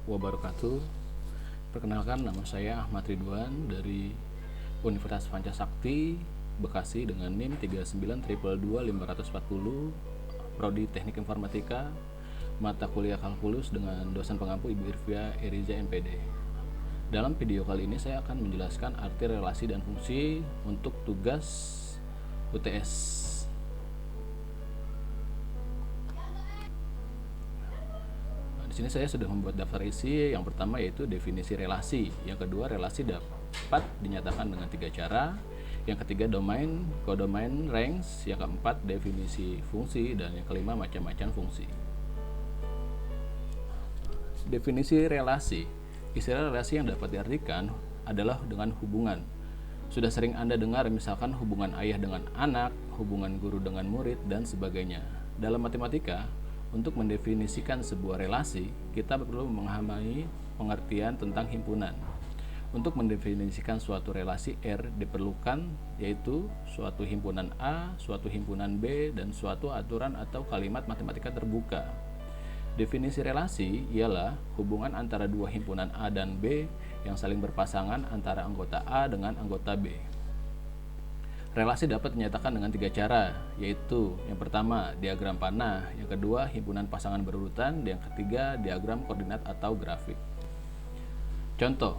wabarakatuh. Perkenalkan, nama saya Ahmad Ridwan dari Universitas Pancasakti, Bekasi dengan NIM 39222540, Prodi Teknik Informatika, mata kuliah kalkulus dengan dosen pengampu Ibu Irvia Eriza MPD. Dalam video kali ini saya akan menjelaskan arti relasi dan fungsi untuk tugas UTS. Di sini saya sudah membuat daftar isi. Yang pertama yaitu definisi relasi, yang kedua relasi dapat dinyatakan dengan 3 cara, yang ketiga domain, kodomain, range, yang keempat definisi fungsi, dan yang kelima macam-macam fungsi. Definisi relasi. Istilah relasi yang dapat diartikan adalah dengan hubungan. Sudah sering Anda dengar misalkan hubungan ayah dengan anak, hubungan guru dengan murid, dan sebagainya. Dalam matematika, untuk mendefinisikan sebuah relasi, kita perlu memahami pengertian tentang himpunan. Untuk mendefinisikan suatu relasi R diperlukan yaitu suatu himpunan A, suatu himpunan B, dan suatu aturan atau kalimat matematika terbuka. Definisi relasi ialah hubungan antara dua himpunan A dan B yang saling berpasangan antara anggota A dengan anggota B. Relasi dapat dinyatakan dengan 3 cara, yaitu yang pertama diagram panah, yang kedua himpunan pasangan berurutan, dan yang ketiga diagram koordinat atau grafik. Contoh,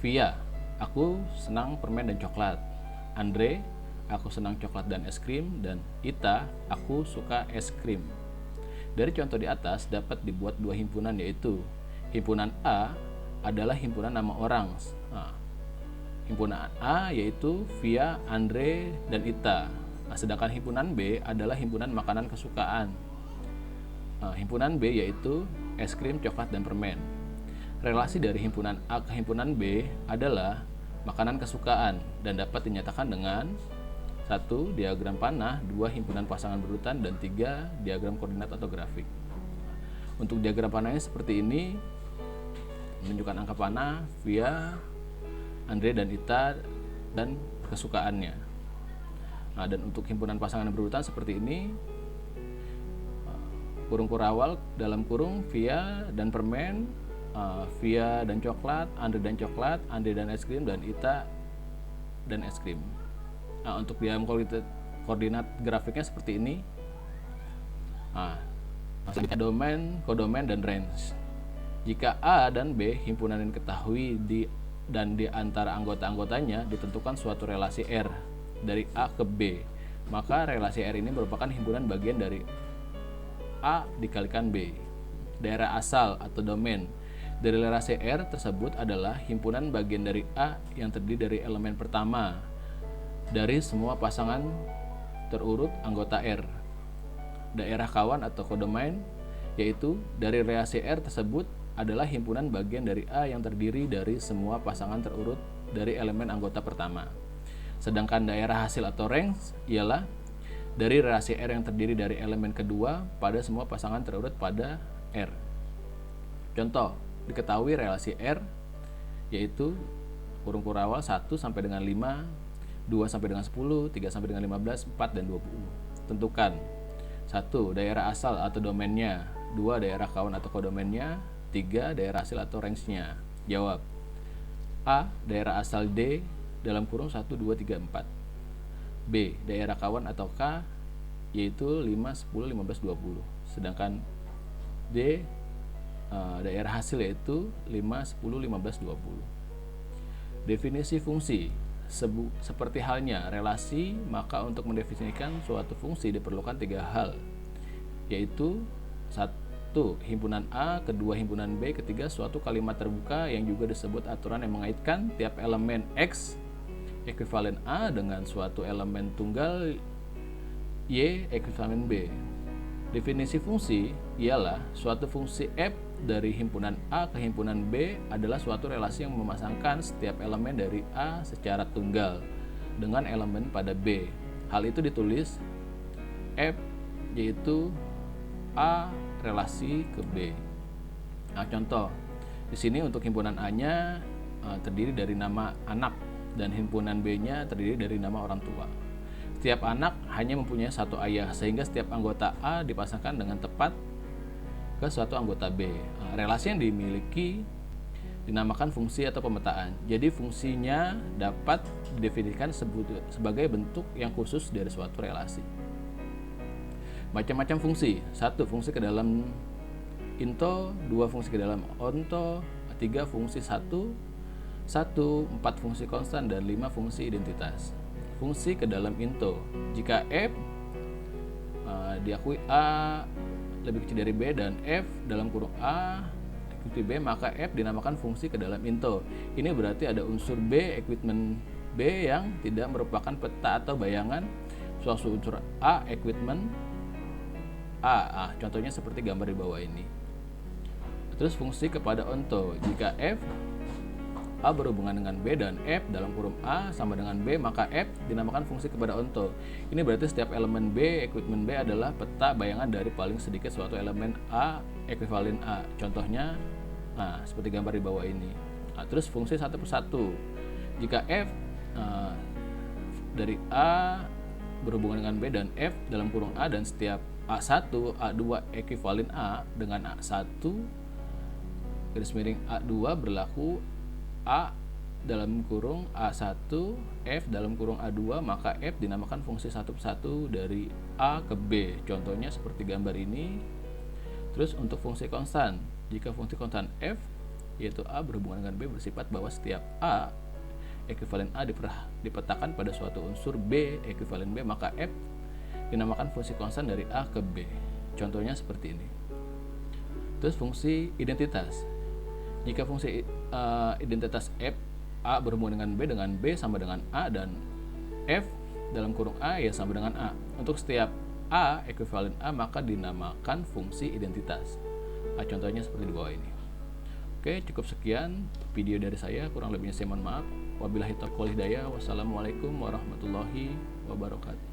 Via, aku senang permen dan coklat. Andre, aku senang coklat dan es krim. Dan Ita, aku suka es krim. Dari contoh di atas dapat dibuat 2 himpunan, yaitu himpunan A adalah himpunan nama orang. Himpunan A yaitu Via, Andre, dan Ita. Sedangkan himpunan B adalah himpunan makanan kesukaan. Himpunan B yaitu es krim, coklat, dan permen. Relasi dari himpunan A ke himpunan B adalah makanan kesukaan dan dapat dinyatakan dengan 1. Diagram panah, 2. Himpunan pasangan berurutan, dan 3. Diagram koordinat atau grafik. Untuk diagram panahnya seperti ini, menunjukkan angka panah, Via, Andre, dan Ita, dan kesukaannya. Dan untuk himpunan pasangan berurutan seperti ini, kurung kurawal dalam kurung Via dan permen, Via dan coklat, Andre dan coklat, Andre dan es krim, dan Ita dan es krim. Untuk diagram koordinat grafiknya seperti ini. Domain, kodomain, dan range. Jika A dan B himpunan yang diketahui di antara anggota-anggotanya ditentukan suatu relasi R dari A ke B, maka relasi R ini merupakan himpunan bagian dari A dikalikan B. Daerah asal atau domain dari relasi R tersebut adalah himpunan bagian dari A yang terdiri dari elemen pertama dari semua pasangan terurut anggota R. Daerah kawan atau kodomain yaitu dari relasi R tersebut adalah himpunan bagian dari A yang terdiri dari semua pasangan terurut dari elemen anggota pertama. Sedangkan daerah hasil atau range ialah dari relasi R yang terdiri dari elemen kedua pada semua pasangan terurut pada R. Contoh, diketahui relasi R yaitu kurung kurawal 1 sampai dengan 5, 2 sampai dengan 10, 3 sampai dengan 15, 4 dan 20. Tentukan 1. Daerah asal atau domainnya, 2. Daerah kawan atau kodomainnya, 3. Daerah hasil atau range-nya. Jawab. A. Daerah asal D dalam kurung 1, 2, 3, 4. B. Daerah kawan atau K yaitu 5, 10, 15, 20. Sedangkan D. Daerah hasil yaitu 5, 10, 15, 20. Definisi fungsi. Seperti halnya relasi, maka untuk mendefinisikan suatu fungsi diperlukan 3 hal, yaitu 1. Himpunan A, kedua himpunan B, ketiga suatu kalimat terbuka yang juga disebut aturan yang mengaitkan tiap elemen X ekuivalen A dengan suatu elemen tunggal Y ekuivalen B. Definisi fungsi ialah suatu fungsi F dari himpunan A ke himpunan B adalah suatu relasi yang memasangkan setiap elemen dari A secara tunggal dengan elemen pada B. Hal itu ditulis F yaitu A relasi ke B. Contoh di sini untuk himpunan A-nya terdiri dari nama anak dan himpunan B-nya terdiri dari nama orang tua. Setiap anak hanya mempunyai satu ayah, sehingga setiap anggota A dipasangkan dengan tepat ke suatu anggota B. Relasi yang dimiliki dinamakan fungsi atau pemetaan. Jadi fungsinya dapat didefinisikan sebagai bentuk yang khusus dari suatu relasi. Macam-macam fungsi. 1. Fungsi ke dalam into, 2. Fungsi ke dalam onto, 3. Fungsi 1, 4 fungsi konstan, dan 5 fungsi identitas. Fungsi ke dalam into. Jika F diakui A lebih kecil dari B dan F dalam kurung A ikuti B, maka F dinamakan fungsi ke dalam into. Ini berarti ada unsur B, equipment B yang tidak merupakan peta atau bayangan suatu unsur A, equipment A. Contohnya seperti gambar di bawah ini. Terus fungsi kepada onto. Jika F A berhubungan dengan B dan F dalam kurung A sama dengan B, maka F dinamakan fungsi kepada onto. Ini berarti setiap elemen B, equipment B adalah peta bayangan dari paling sedikit suatu elemen A, ekuivalen A. Contohnya, seperti gambar di bawah ini. Terus fungsi satu persatu. Jika F dari A berhubungan dengan B dan F dalam kurung A, dan setiap A1, A2 ekuivalen A dengan A1 garis miring A2 berlaku A dalam kurung A1, F dalam kurung A2, maka F dinamakan fungsi satu persatu dari A ke B. Contohnya seperti gambar ini. Terus untuk fungsi konstan, jika fungsi konstan F yaitu A berhubungan dengan B bersifat bahwa setiap A ekuivalen A dipetakan pada suatu unsur B ekuivalen B, maka F dinamakan fungsi konstan dari A ke B. Contohnya seperti ini. Terus fungsi identitas. Jika fungsi identitas F A berhubungan dengan B sama dengan A, dan F dalam kurung A ya sama dengan A. Untuk setiap A ekuivalen A maka dinamakan fungsi identitas. Contohnya seperti di bawah ini. Oke, cukup sekian video dari saya. Kurang lebihnya saya mohon maaf. Wabillahi taufiq wal hidayah. Wassalamualaikum warahmatullahi wabarakatuh.